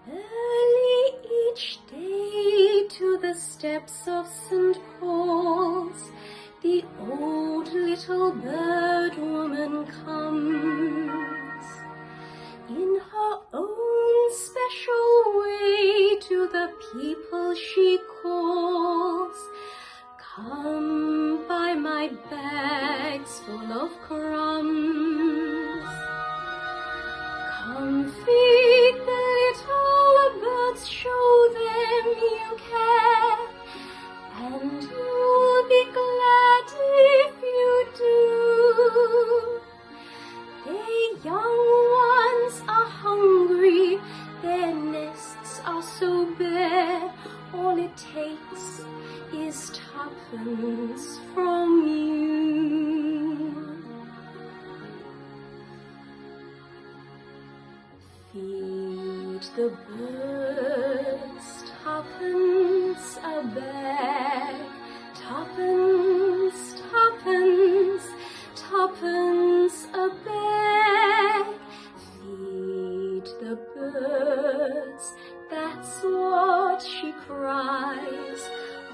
Early each day to the steps of St. Paul's, the old little bird woman comes. In her own special way to the people she calls, "Come buy my bags full of crumbs. Come feed the little birds, show them you care, and you'll be glad if you do. The young ones are hungry, their nests are so bare, all it takes is tuppence from you. Feed the birds, tuppence a bag, tuppence, tuppence, tuppence a bag. Feed the birds, that's what she cries,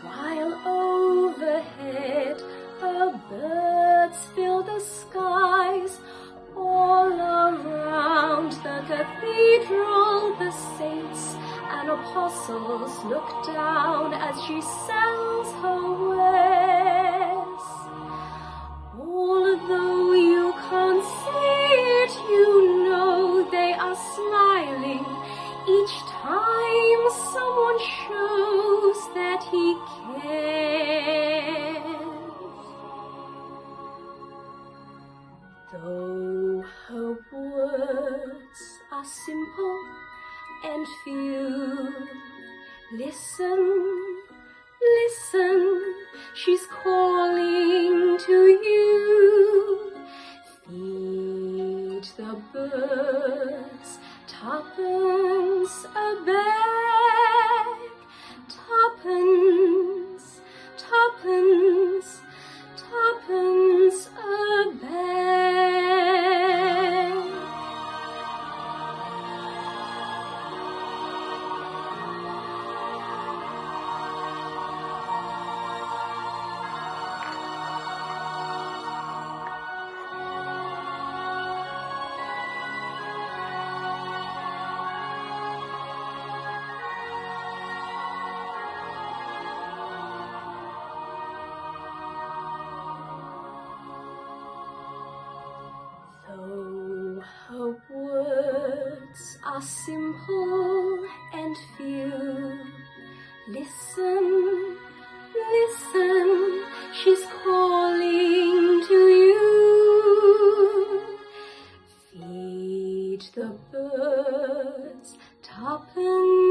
while overhead her birds fill the skies. All around the cathedral the saints and apostles look down as she sells her wares. Although you can't see it, you know they are smiling each time someone shows that he cares. Though her words are simple and few, listen, listen, she's calling to you. Feed the birds, tuppence a bag, tuppence, tuppence, tuppence a bag. Though her words are simple and few, listen, listen, she's calling to you. Feed the birds, tuppence